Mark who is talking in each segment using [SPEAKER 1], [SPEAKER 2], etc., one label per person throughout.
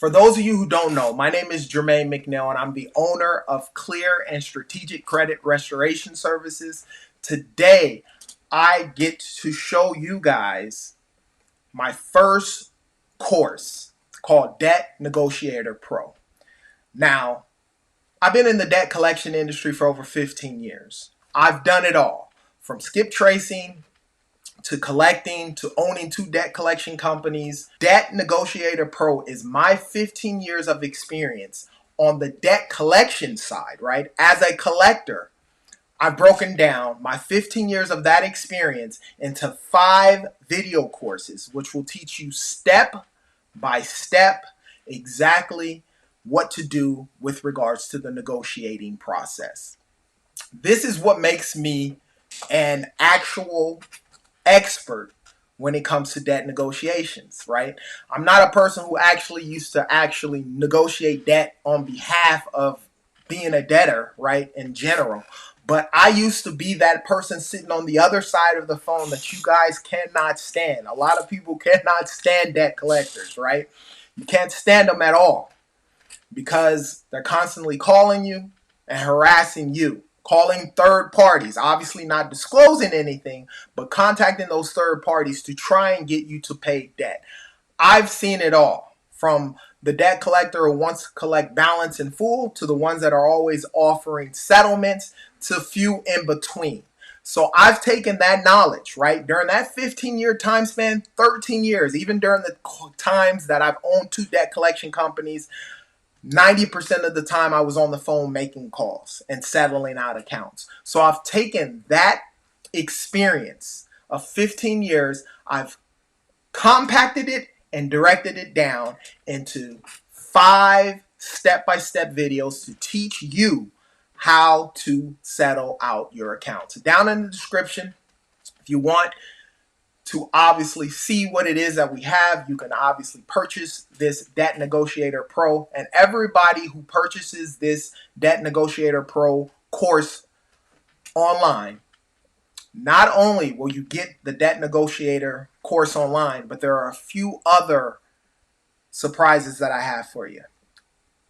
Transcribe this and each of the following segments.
[SPEAKER 1] For those of you who don't know, my name is Jermaine McNeil, and I'm the owner of Clear and Strategic Credit Restoration Services. Today, I get to show you guys my first course called Debt Negotiator Pro. Now, I've been in the debt collection industry for over 15 years. I've done it all, from skip tracing to collecting, to owning 2 debt collection companies. Debt Negotiator Pro is my 15 years of experience on the debt collection side, right? As a collector, I've broken down my 15 years of that experience into 5 video courses, which will teach you step by step exactly what to do with regards to the negotiating process. This is what makes me an actual expert when it comes to debt negotiations, right? I'm not a person who actually used to negotiate debt on behalf of being a debtor, right, in general. But I used to be that person sitting on the other side of the phone that you guys cannot stand. A lot of people cannot stand debt collectors, right? You can't stand them at all because they're constantly calling you and harassing you. Calling third parties, obviously not disclosing anything, but contacting those third parties to try and get you to pay debt. I've seen it all, from the debt collector who wants to collect balance in full to the ones that are always offering settlements to few in between. So I've taken that knowledge, right? During that 15-year time span, 13 years, even during the times that I've owned 2 debt collection companies, 90% of the time I was on the phone making calls and settling out accounts. So I've taken that experience of 15 years, I've compacted it and directed it down into 5 step-by-step videos to teach you how to settle out your accounts. Down in the description, if you want to obviously see what it is that we have, you can obviously purchase this Debt Negotiator Pro. And everybody who purchases this Debt Negotiator Pro course online, not only will you get the Debt Negotiator course online, but there are a few other surprises that I have for you.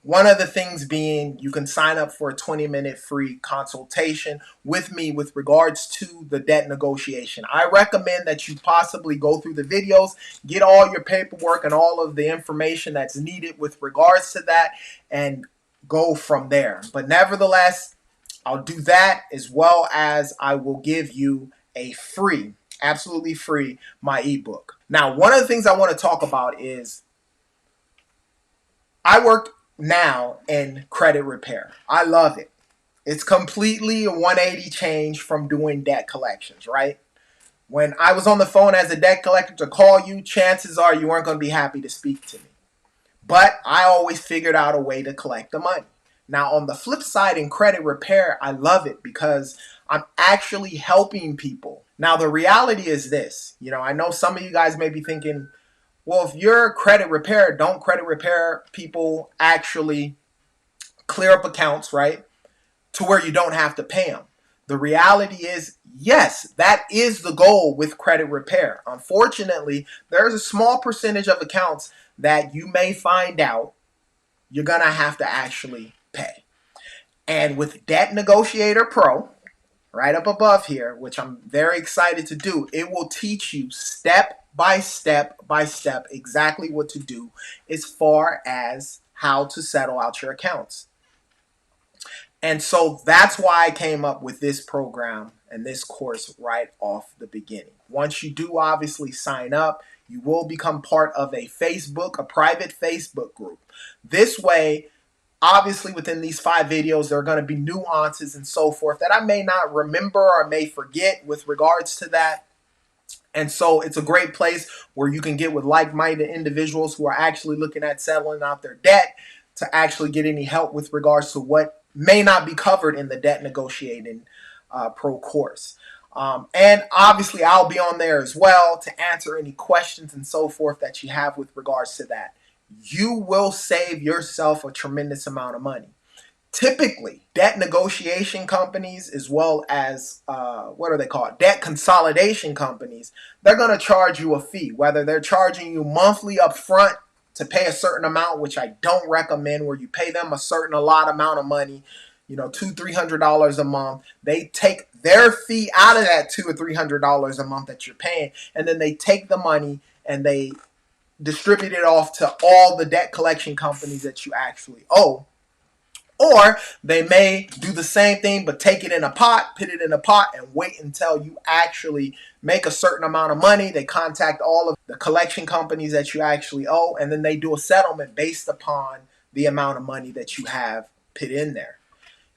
[SPEAKER 1] One of the things being, you can sign up for a 20-minute free consultation with me with regards to the debt negotiation. I recommend that you possibly go through the videos, get all your paperwork and all of the information that's needed with regards to that, and go from there. But nevertheless, I'll do that, as well as I will give you a free, absolutely free, my ebook. Now, one of the things I want to talk about is I work now in credit repair. I love it. It's completely a 180 change from doing debt collections, right? When I was on the phone as a debt collector to call you, chances are you weren't going to be happy to speak to me. But I always figured out a way to collect the money. Now, on the flip side, in credit repair, I love it because I'm actually helping people. Now, the reality is this. I know some of you guys may be thinking, well, if you're credit repair, don't credit repair people actually clear up accounts, right, to where you don't have to pay them? The reality is, yes, that is the goal with credit repair. Unfortunately, there's a small percentage of accounts that you may find out you're going to have to actually pay. And with Debt Negotiator Pro, right up above here, which I'm very excited to do, it will teach you step by step exactly what to do as far as how to settle out your accounts. And so that's why I came up with this program and this course right off the beginning. Once you do obviously sign up, you will become part of a private Facebook group. This way, obviously within these 5 videos, there are going to be nuances and so forth that I may not remember or may forget with regards to that. And so it's a great place where you can get with like-minded individuals who are actually looking at settling out their debt to actually get any help with regards to what may not be covered in the Debt Negotiating Pro course. And obviously I'll be on there as well to answer any questions and so forth that you have with regards to that. You will save yourself a tremendous amount of money. Typically, debt negotiation companies, as well as, what are they called? Debt consolidation companies, they're going to charge you a fee, whether they're charging you monthly up front to pay a certain amount, which I don't recommend, where you pay them a certain amount of money, $200-300 a month. They take their fee out of that $200-300 a month that you're paying, and then they take the money and they distribute it off to all the debt collection companies that you actually owe. Or they may do the same thing, but take it in a pot, put it in a pot, and wait until you actually make a certain amount of money. They contact all of the collection companies that you actually owe, and then they do a settlement based upon the amount of money that you have put in there.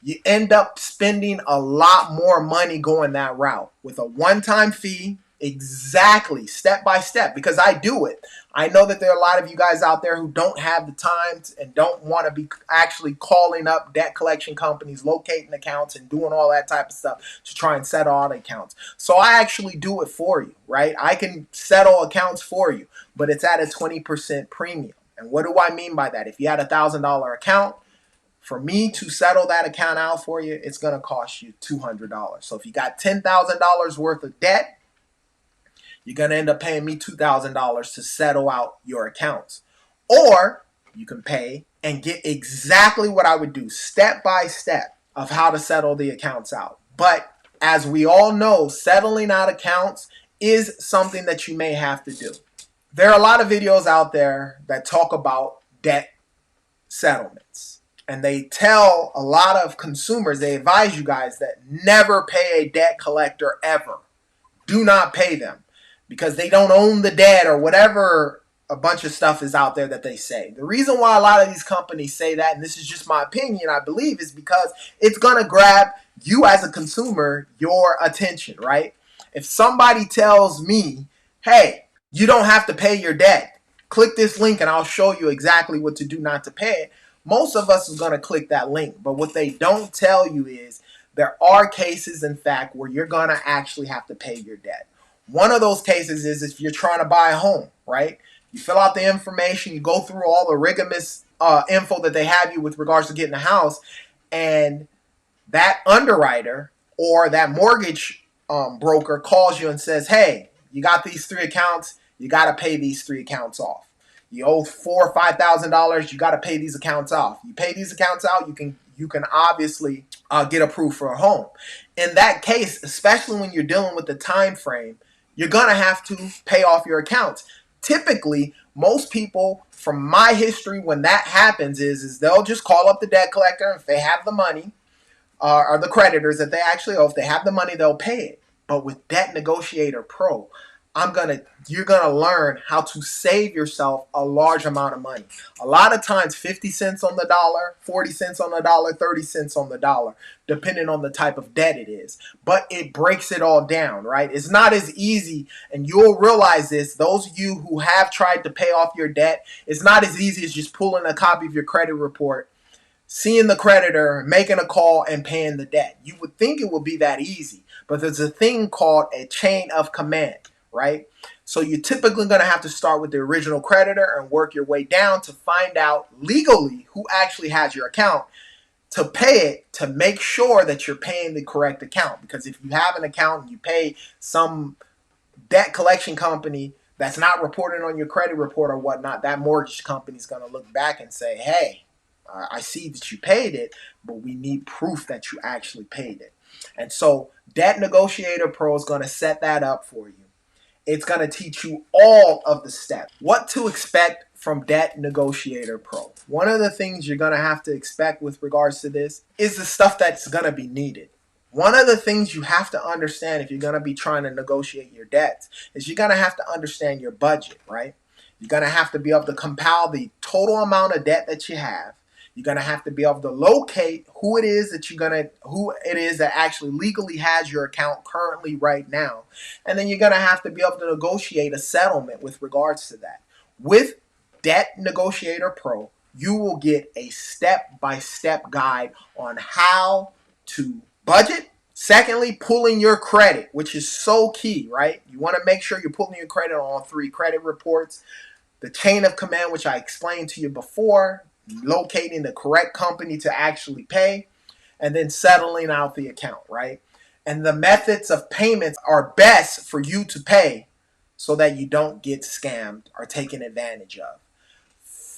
[SPEAKER 1] You end up spending a lot more money going that route with a one-time fee, exactly, step by step, because I do it. I know that there are a lot of you guys out there who don't have the time and don't want to be actually calling up debt collection companies, locating accounts, and doing all that type of stuff to try and settle all the accounts. So I actually do it for you, right? I can settle accounts for you, but it's at a 20% premium. And what do I mean by that? If you had $1,000 account, for me to settle that account out for you, it's going to cost you $200. So if you got $10,000 worth of debt, you're going to end up paying me $2,000 to settle out your accounts. Or you can pay and get exactly what I would do, step by step, of how to settle the accounts out. But as we all know, settling out accounts is something that you may have to do. There are a lot of videos out there that talk about debt settlements. And they tell a lot of consumers, they advise you guys that never pay a debt collector ever. Do not pay them because they don't own the debt or whatever a bunch of stuff is out there that they say. The reason why a lot of these companies say that, and this is just my opinion, I believe, is because it's going to grab you as a consumer, your attention, right? If somebody tells me, hey, you don't have to pay your debt, click this link and I'll show you exactly what to do not to pay it, most of us is going to click that link. But what they don't tell you is there are cases, in fact, where you're going to actually have to pay your debt. One of those cases is if you're trying to buy a home, right? You fill out the information, you go through all the rigorous info that they have you with regards to getting a house, and that underwriter or that mortgage broker calls you and says, hey, you got these 3 accounts, you got to pay these 3 accounts off. You owe $4,000 or $5,000. You got to pay these accounts off. You pay these accounts out, you can obviously get approved for a home. In that case, especially when you're dealing with the time frame, you're gonna have to pay off your accounts. Typically, most people, from my history, when that happens, is they'll just call up the debt collector if they have the money, or the creditors that they actually owe. If they have the money, they'll pay it. But with Debt Negotiator Pro, you're gonna learn how to save yourself a large amount of money. A lot of times 50 cents on the dollar, 40 cents on the dollar, 30 cents on the dollar, depending on the type of debt it is. But it breaks it all down, right? It's not as easy, and you'll realize this, those of you who have tried to pay off your debt, it's not as easy as just pulling a copy of your credit report, seeing the creditor, making a call, and paying the debt. You would think it would be that easy, but there's a thing called a chain of command, right? So you're typically going to have to start with the original creditor and work your way down to find out legally who actually has your account, to pay it, to make sure that you're paying the correct account. Because if you have an account and you pay some debt collection company that's not reported on your credit report or whatnot, that mortgage company is going to look back and say, hey, I see that you paid it, but we need proof that you actually paid it. And so Debt Negotiator Pro is going to set that up for you. It's going to teach you all of the steps. What to expect from Debt Negotiator Pro. One of the things you're going to have to expect with regards to this is the stuff that's going to be needed. One of the things you have to understand if you're going to be trying to negotiate your debts is you're going to have to understand your budget, right? You're going to have to be able to compile the total amount of debt that you have. You're going to have to be able to locate who it is that actually legally has your account currently right now. And then you're going to have to be able to negotiate a settlement with regards to that. With Debt Negotiator Pro, you will get a step-by-step guide on how to budget. Secondly, pulling your credit, which is so key, right? You want to make sure you're pulling your credit on all 3 credit reports. The chain of command, which I explained to you before, locating the correct company to actually pay, and then settling out the account, right? And the methods of payments are best for you to pay so that you don't get scammed or taken advantage of.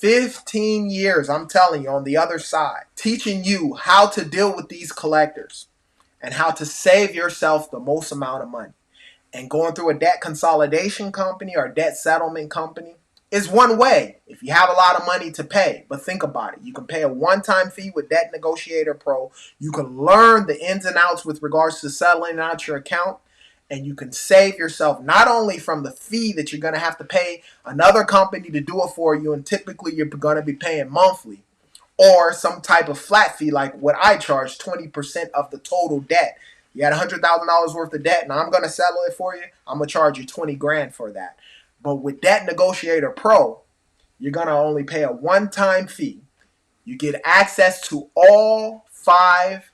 [SPEAKER 1] 15 years, I'm telling you, on the other side, teaching you how to deal with these collectors and how to save yourself the most amount of money. And going through a debt consolidation company or a debt settlement company is one way if you have a lot of money to pay. But think about it. You can pay a one-time fee with Debt Negotiator Pro. You can learn the ins and outs with regards to settling out your account. And you can save yourself not only from the fee that you're going to have to pay another company to do it for you, and typically you're going to be paying monthly, or some type of flat fee like what I charge, 20% of the total debt. You had $100,000 worth of debt and I'm going to settle it for you. I'm going to charge you 20 grand for that. But with Debt Negotiator Pro, you're going to only pay a one-time fee. You get access to all 5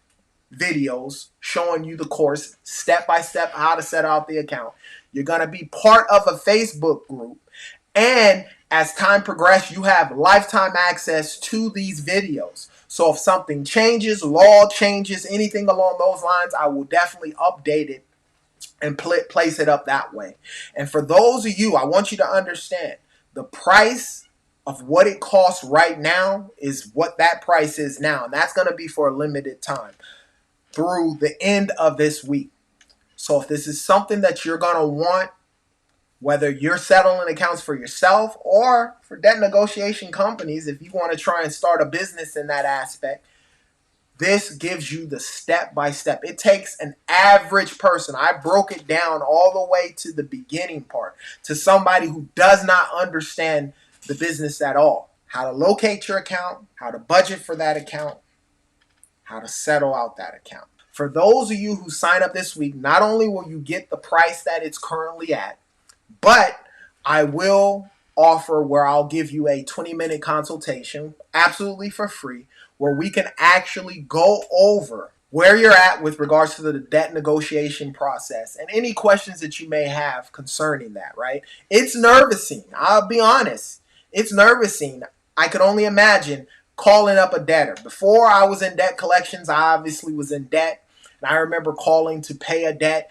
[SPEAKER 1] videos showing you the course step by step how to set out the account. You're going to be part of a Facebook group. And as time progresses, you have lifetime access to these videos. So if something changes, law changes, anything along those lines, I will definitely update it and place it up that way. And for those of you, I want you to understand the price of what it costs right now is what that price is now. And that's going to be for a limited time through the end of this week. So if this is something that you're going to want, whether you're settling accounts for yourself or for debt negotiation companies, if you want to try and start a business in that aspect, this gives you the step-by-step. It takes an average person. I broke it down all the way to the beginning part, to somebody who does not understand the business at all. How to locate your account, how to budget for that account, how to settle out that account. For those of you who sign up this week, not only will you get the price that it's currently at, but I will offer where I'll give you a 20-minute consultation absolutely for free, where we can actually go over where you're at with regards to the debt negotiation process and any questions that you may have concerning that, right? It's nerve-wracking. I'll be honest. It's nerve-wracking. I can only imagine calling up a debtor. Before I was in debt collections, I obviously was in debt. And I remember calling to pay a debt.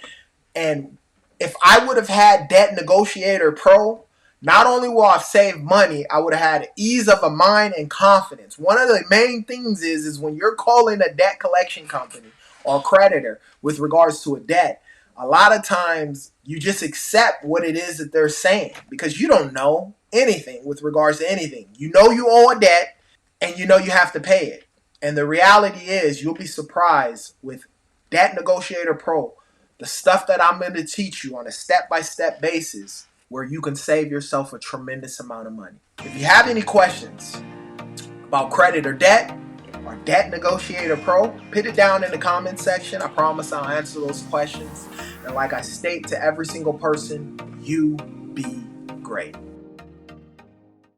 [SPEAKER 1] And if I would have had Debt Negotiator Pro, not only will I have saved money, I would have had ease of a mind and confidence. One of the main things is when you're calling a debt collection company or creditor with regards to a debt, a lot of times you just accept what it is that they're saying because you don't know anything with regards to anything. You know you owe a debt and you know you have to pay it. And the reality is you'll be surprised with Debt Negotiator Pro, the stuff that I'm going to teach you on a step-by-step basis where you can save yourself a tremendous amount of money. If you have any questions about credit or debt or Debt Negotiator Pro, put it down in the comment section. I promise I'll answer those questions. And like I state to every single person, you be great.